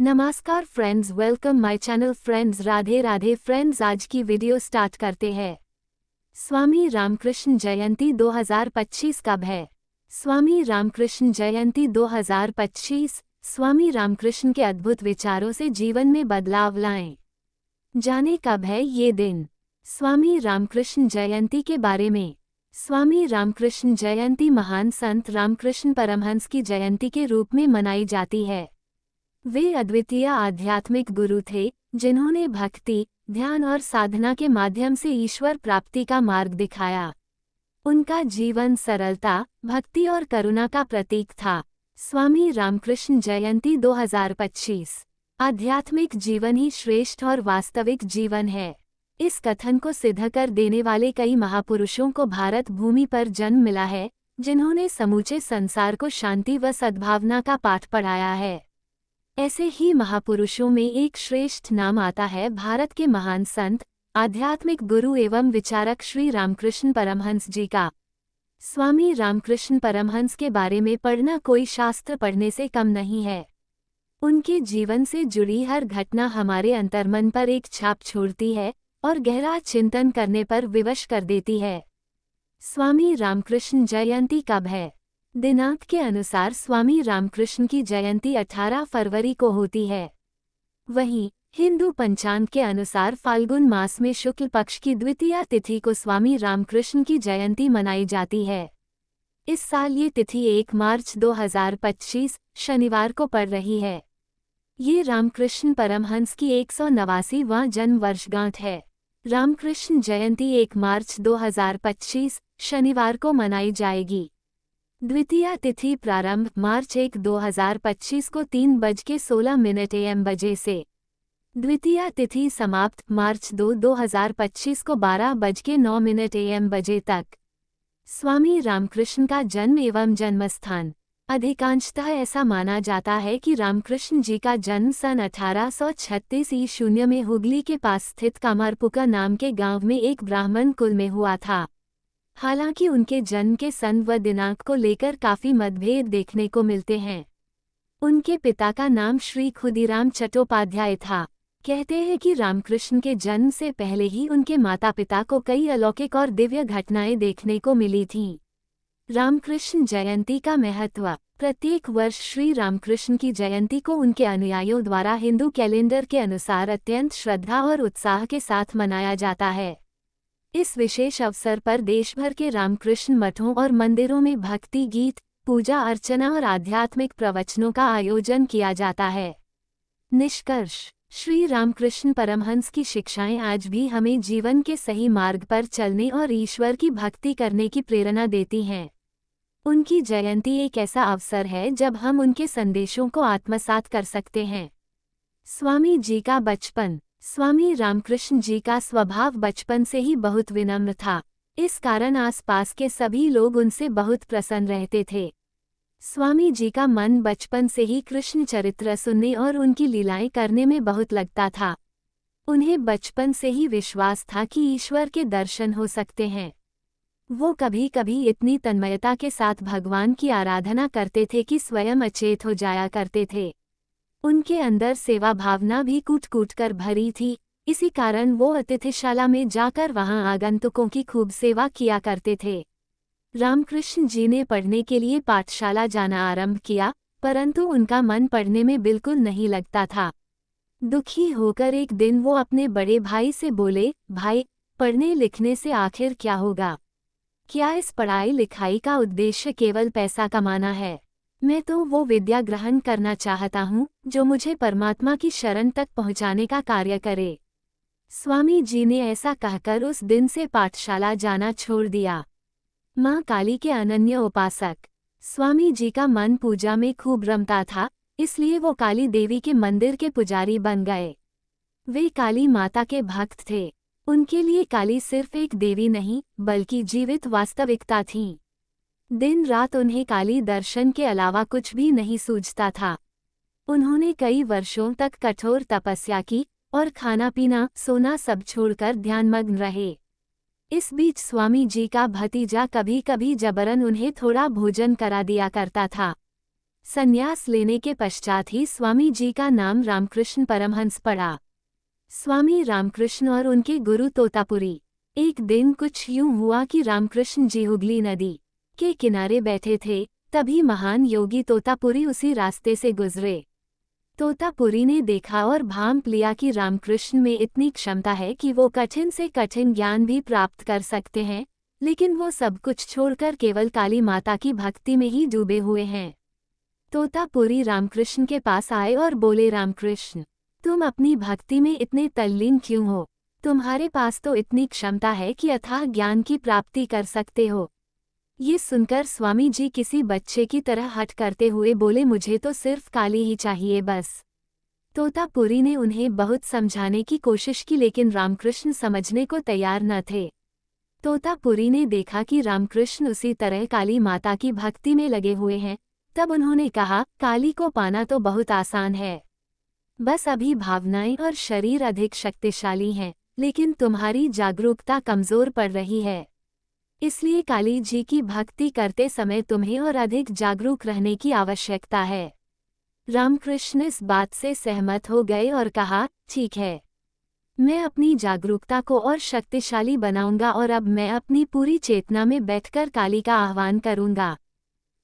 नमस्कार friends, welcome my channel friends. Radhe Radhe friends, आज की वीडियो स्टार्ट करते हैं। स्वामी रामकृष्ण जयंती 2025 कब है? स्वामी रामकृष्ण जयंती 2025 स्वामी रामकृष्ण के अद्भुत विचारों से जीवन में बदलाव लाएं। जाने कब है ये दिन। स्वामी रामकृष्ण जयंती के बारे में। स्वामी रामकृष्ण जयंती महान संत रामकृष्ण परमहंस की जयंती के रूप में मनाई जाती है। वे अद्वितीय आध्यात्मिक गुरु थे, जिन्होंने भक्ति, ध्यान और साधना के माध्यम से ईश्वर प्राप्ति का मार्ग दिखाया। उनका जीवन सरलता, भक्ति और करुणा का प्रतीक था। स्वामी रामकृष्ण जयंती 2025 आध्यात्मिक जीवन ही श्रेष्ठ और वास्तविक जीवन है। इस कथन को सिद्ध कर देने वाले कई महापुरुषों को भारत भूमि पर जन्म मिला है, जिन्होंने समूचे संसार को शांति व सद्भावना का पाठ पढ़ाया है। ऐसे ही महापुरुषों में एक श्रेष्ठ नाम आता है भारत के महान संत, आध्यात्मिक गुरु एवं विचारक श्री रामकृष्ण परमहंस जी का। स्वामी रामकृष्ण परमहंस के बारे में पढ़ना कोई शास्त्र पढ़ने से कम नहीं है। उनके जीवन से जुड़ी हर घटना हमारे अंतर्मन पर एक छाप छोड़ती है और गहरा चिंतन करने पर विवश कर देती है। स्वामी रामकृष्ण जयंती कब है? दिनांक के अनुसार स्वामी रामकृष्ण की जयंती 18 फरवरी को होती है। वहीं हिंदू पंचांग के अनुसार फाल्गुन मास में शुक्ल पक्ष की द्वितीया तिथि को स्वामी रामकृष्ण की जयंती मनाई जाती है। इस साल ये तिथि 1 मार्च 2025 शनिवार को पड़ रही है। ये रामकृष्ण परमहंस की 189वां जन्म वर्षगांठ है। रामकृष्ण जयंती 1 मार्च 2025 शनिवार को मनाई जाएगी। द्वितीया तिथि प्रारंभ मार्च 1, 2025 को 3:16 AM बजे से। द्वितीया तिथि समाप्त मार्च 2, 2025 को 12:09 AM बजे तक। स्वामी रामकृष्ण का जन्म एवं जन्मस्थान। अधिकांशतः ऐसा माना जाता है कि रामकृष्ण जी का जन्म सन 1836 ईस्वी में हुगली के पास स्थित कामारपुका नाम के गांव में एक ब्राह्मण कुल में हुआ था। हालांकि उनके जन्म के सन व दिनांक को लेकर काफी मतभेद देखने को मिलते हैं। उनके पिता का नाम श्री खुदीराम चट्टोपाध्याय था। कहते हैं कि रामकृष्ण के जन्म से पहले ही उनके माता पिता को कई अलौकिक और दिव्य घटनाएं देखने को मिली थीं। रामकृष्ण जयंती का महत्व। प्रत्येक वर्ष श्री रामकृष्ण की जयंती को उनके अनुयायियों द्वारा हिंदू कैलेंडर के अनुसार अत्यंत श्रद्धा और उत्साह के साथ मनाया जाता है। इस विशेष अवसर पर देश भर के रामकृष्ण मठों और मंदिरों में भक्ति गीत, पूजा अर्चना और आध्यात्मिक प्रवचनों का आयोजन किया जाता है। निष्कर्ष। श्री रामकृष्ण परमहंस की शिक्षाएं आज भी हमें जीवन के सही मार्ग पर चलने और ईश्वर की भक्ति करने की प्रेरणा देती हैं। उनकी जयंती एक ऐसा अवसर है जब हम उनके संदेशों को आत्मसात कर सकते हैं। स्वामी जी का बचपन। स्वामी रामकृष्ण जी का स्वभाव बचपन से ही बहुत विनम्र था। इस कारण आसपास के सभी लोग उनसे बहुत प्रसन्न रहते थे। स्वामी जी का मन बचपन से ही कृष्ण चरित्र सुनने और उनकी लीलाएं करने में बहुत लगता था। उन्हें बचपन से ही विश्वास था कि ईश्वर के दर्शन हो सकते हैं। वो कभी कभी इतनी तन्मयता के साथ भगवान की आराधना करते थे कि स्वयं अचेत हो जाया करते थे। उनके अंदर सेवा भावना भी कूट कूट कर भरी थी। इसी कारण वो अतिथिशाला में जाकर वहां आगंतुकों की खूब सेवा किया करते थे। रामकृष्ण जी ने पढ़ने के लिए पाठशाला जाना आरंभ किया, परंतु उनका मन पढ़ने में बिल्कुल नहीं लगता था। दुखी होकर एक दिन वो अपने बड़े भाई से बोले, भाई, पढ़ने लिखने से आखिर क्या होगा? क्या इस पढ़ाई लिखाई का उद्देश्य केवल पैसा कमाना है? मैं तो वो विद्या ग्रहण करना चाहता हूँ जो मुझे परमात्मा की शरण तक पहुँचाने का कार्य करे। स्वामी जी ने ऐसा कहकर उस दिन से पाठशाला जाना छोड़ दिया। माँ काली के अनन्य उपासक। स्वामी जी का मन पूजा में खूब रमता था, इसलिए वो काली देवी के मंदिर के पुजारी बन गए। वे काली माता के भक्त थे। उनके लिए काली सिर्फ एक देवी नहीं, बल्कि जीवित वास्तविकता थी। दिन रात उन्हें काली दर्शन के अलावा कुछ भी नहीं सूझता था। उन्होंने कई वर्षों तक कठोर तपस्या की और खाना पीना, सोना सब छोड़कर ध्यानमग्न रहे। इस बीच स्वामी जी का भतीजा कभी कभी जबरन उन्हें थोड़ा भोजन करा दिया करता था। संन्यास लेने के पश्चात ही स्वामी जी का नाम रामकृष्ण परमहंस पड़ा। स्वामी रामकृष्ण और उनके गुरु तोतापुरी। एक दिन कुछ यूं हुआ कि रामकृष्ण जी हुगली नदी के किनारे बैठे थे, तभी महान योगी तोतापुरी उसी रास्ते से गुजरे। तोतापुरी ने देखा और भांप लिया कि रामकृष्ण में इतनी क्षमता है कि वो कठिन से कठिन ज्ञान भी प्राप्त कर सकते हैं, लेकिन वो सब कुछ छोड़कर केवल काली माता की भक्ति में ही डूबे हुए हैं। तोतापुरी रामकृष्ण के पास आए और बोले, रामकृष्ण, तुम अपनी भक्ति में इतने तल्लीन क्यों हो? तुम्हारे पास तो इतनी क्षमता है कि अथाह ज्ञान की प्राप्ति कर सकते हो। ये सुनकर स्वामी जी किसी बच्चे की तरह हठ करते हुए बोले, मुझे तो सिर्फ काली ही चाहिए बस। तोतापुरी ने उन्हें बहुत समझाने की कोशिश की, लेकिन रामकृष्ण समझने को तैयार न थे। तोतापुरी ने देखा कि रामकृष्ण उसी तरह काली माता की भक्ति में लगे हुए हैं, तब उन्होंने कहा, काली को पाना तो बहुत आसान है, बस अभी भावनाएं और शरीर अधिक शक्तिशाली हैं, लेकिन तुम्हारी जागरूकता कमजोर पड़ रही है। इसलिए काली जी की भक्ति करते समय तुम्हें और अधिक जागरूक रहने की आवश्यकता है। रामकृष्ण इस बात से सहमत हो गए और कहा, ठीक है, मैं अपनी जागरूकता को और शक्तिशाली बनाऊंगा और अब मैं अपनी पूरी चेतना में बैठकर काली का आह्वान करूंगा।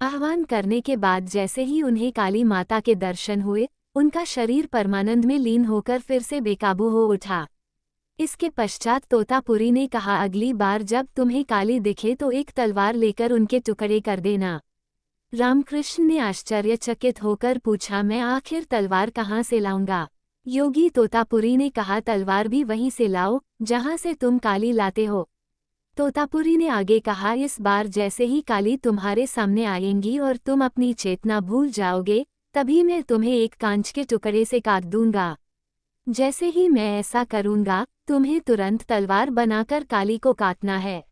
आह्वान करने के बाद जैसे ही उन्हें काली माता के दर्शन हुए, उनका शरीर परमानंद में लीन होकर फिर से बेकाबू हो उठा। इसके पश्चात तोतापुरी ने कहा, अगली बार जब तुम्हें काली दिखे तो एक तलवार लेकर उनके टुकड़े कर देना। रामकृष्ण ने आश्चर्यचकित होकर पूछा, मैं आखिर तलवार कहाँ से लाऊंगा? योगी तोतापुरी ने कहा, तलवार भी वहीं से लाओ जहाँ से तुम काली लाते हो। तोतापुरी ने आगे कहा, इस बार जैसे ही काली तुम्हारे सामने आएंगी और तुम अपनी चेतना भूल जाओगे, तभी मैं तुम्हें एक कांच के टुकड़े से काट दूंगा। जैसे ही मैं ऐसा करूंगा, तुम्हें तुरंत तलवार बनाकर काली को काटना है।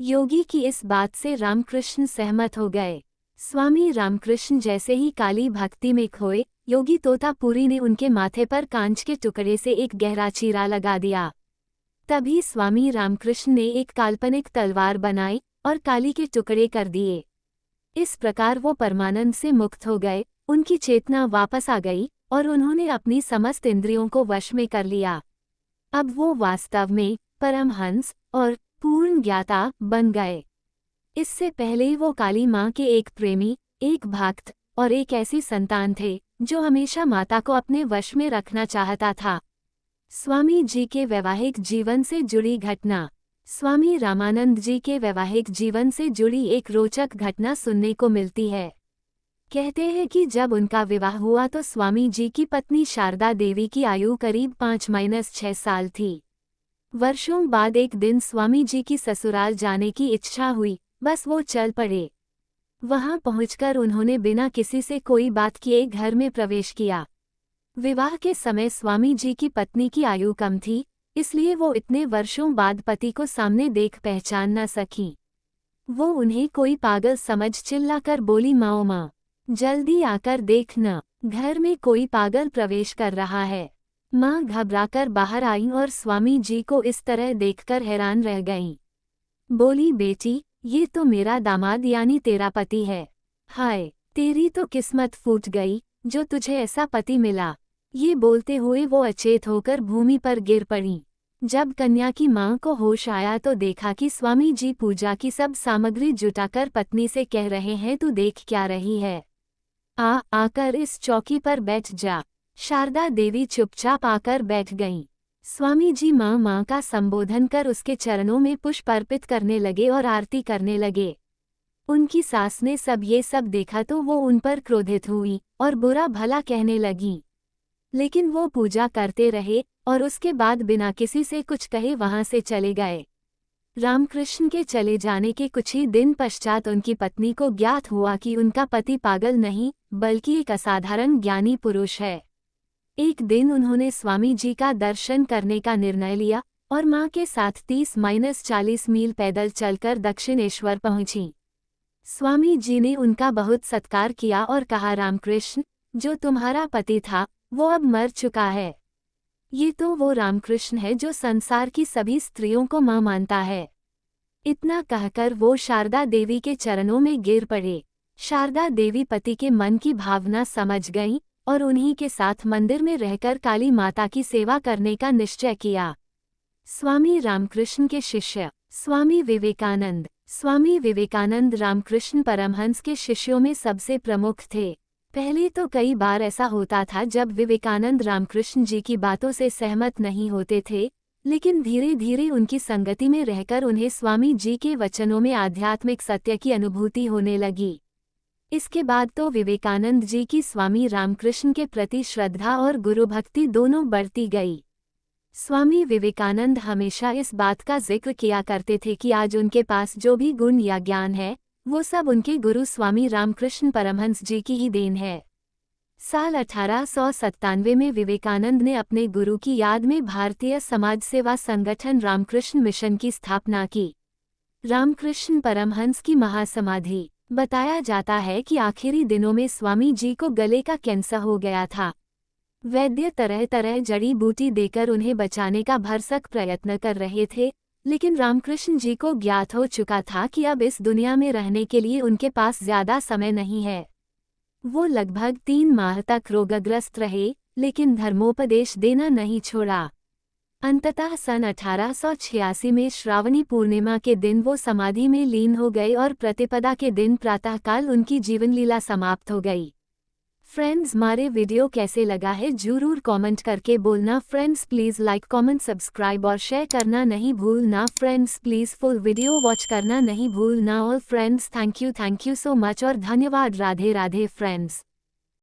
योगी की इस बात से रामकृष्ण सहमत हो गए। स्वामी रामकृष्ण जैसे ही काली भक्ति में खोए, योगी तोतापुरी ने उनके माथे पर कांच के टुकड़े से एक गहरा चीरा लगा दिया। तभी स्वामी रामकृष्ण ने एक काल्पनिक तलवार बनाई और काली के टुकड़े कर दिए। इस प्रकार वो परमानंद से मुक्त हो गए, उनकी चेतना वापस आ गई और उन्होंने अपनी समस्त इंद्रियों को वश में कर लिया। अब वो वास्तव में परमहंस और पूर्ण ज्ञाता बन गए। इससे पहले वो काली माँ के एक प्रेमी, एक भक्त और एक ऐसी संतान थे जो हमेशा माता को अपने वश में रखना चाहता था। स्वामी जी के वैवाहिक जीवन से जुड़ी घटना। स्वामी रामानंद जी के वैवाहिक जीवन से जुड़ी एक रोचक घटना सुनने को मिलती है। कहते हैं कि जब उनका विवाह हुआ तो स्वामी जी की पत्नी शारदा देवी की आयु करीब 5-6 साल थी। वर्षों बाद एक दिन स्वामी जी की ससुराल जाने की इच्छा हुई, बस वो चल पड़े। वहां पहुंचकर उन्होंने बिना किसी से कोई बात किए घर में प्रवेश किया। विवाह के समय स्वामी जी की पत्नी की आयु कम थी, इसलिए वो इतने वर्षों बाद पति को सामने देख पहचान न सकी। वो उन्हें कोई पागल समझ चिल्लाकर बोली, माओ माँ, जल्दी आकर देख न, घर में कोई पागल प्रवेश कर रहा है। माँ घबराकर बाहर आईं और स्वामी जी को इस तरह देखकर हैरान रह गईं। बोली, बेटी, ये तो मेरा दामाद यानी तेरा पति है। हाय, तेरी तो किस्मत फूट गई जो तुझे ऐसा पति मिला। ये बोलते हुए वो अचेत होकर भूमि पर गिर पड़ी। जब कन्या की मां को होश आया तो देखा कि स्वामी जी पूजा की सब सामग्री जुटाकर पत्नी से कह रहे हैं, तू देख क्या रही है, आकर इस चौकी पर बैठ जा। शारदा देवी चुपचाप आकर बैठ गईं। स्वामी जी मां का संबोधन कर उसके चरणों में पुष्प अर्पित करने लगे और आरती करने लगे। उनकी सास ने ये सब देखा तो वो उन पर क्रोधित हुई और बुरा भला कहने लगी, लेकिन वो पूजा करते रहे और उसके बाद बिना किसी से कुछ कहे वहां से चले गए। रामकृष्ण के चले जाने के कुछ ही दिन पश्चात उनकी पत्नी को ज्ञात हुआ कि उनका पति पागल नहीं बल्कि एक असाधारण ज्ञानी पुरुष है। एक दिन उन्होंने स्वामी जी का दर्शन करने का निर्णय लिया और मां के साथ 30-40 मील पैदल चलकर दक्षिणेश्वर पहुंची। स्वामी जी ने उनका बहुत सत्कार किया और कहा, रामकृष्ण, जो तुम्हारा पति था वो अब मर चुका है। ये तो वो रामकृष्ण है जो संसार की सभी स्त्रियों को मां मानता है। इतना कहकर वो शारदा देवी के चरणों में गिर पड़े। शारदा देवी पति के मन की भावना समझ गईं और उन्हीं के साथ मंदिर में रहकर काली माता की सेवा करने का निश्चय किया। स्वामी रामकृष्ण के शिष्य स्वामी विवेकानंद। स्वामी विवेकानंद रामकृष्ण परमहंस के शिष्यों में सबसे प्रमुख थे। पहले तो कई बार ऐसा होता था जब विवेकानंद रामकृष्ण जी की बातों से सहमत नहीं होते थे, लेकिन धीरे धीरे उनकी संगति में रहकर उन्हें स्वामी जी के वचनों में आध्यात्मिक सत्य की अनुभूति होने लगी। इसके बाद तो विवेकानंद जी की स्वामी रामकृष्ण के प्रति श्रद्धा और गुरुभक्ति दोनों बढ़ती गई। स्वामी विवेकानंद हमेशा इस बात का जिक्र किया करते थे कि आज उनके पास जो भी गुण या ज्ञान है वो सब उनके गुरु स्वामी रामकृष्ण परमहंस जी की ही देन है। साल 1897 में विवेकानंद ने अपने गुरु की याद में भारतीय समाज सेवा संगठन रामकृष्ण मिशन की स्थापना की। रामकृष्ण परमहंस की महासमाधि। बताया जाता है कि आखिरी दिनों में स्वामी जी को गले का कैंसर हो गया था। वैद्य तरह तरह जड़ी बूटी देकर उन्हें बचाने का भरसक प्रयत्न कर रहे थे, लेकिन रामकृष्ण जी को ज्ञात हो चुका था कि अब इस दुनिया में रहने के लिए उनके पास ज्यादा समय नहीं है। वो लगभग 3 माह तक रोगग्रस्त रहे, लेकिन धर्मोपदेश देना नहीं छोड़ा। अंततः सन 1886 में श्रावणी पूर्णिमा के दिन वो समाधि में लीन हो गए और प्रतिपदा के दिन प्रातःकाल उनकी जीवनलीला समाप्त हो गई। फ्रेंड्स, हमारे वीडियो कैसे लगा है जरूर कमेंट करके बोलना। Friends please like comment subscribe और शेयर करना नहीं भूलना। Friends please full video watch करना नहीं भूलना। All friends thank you so much और धन्यवाद। राधे राधे फ्रेंड्स।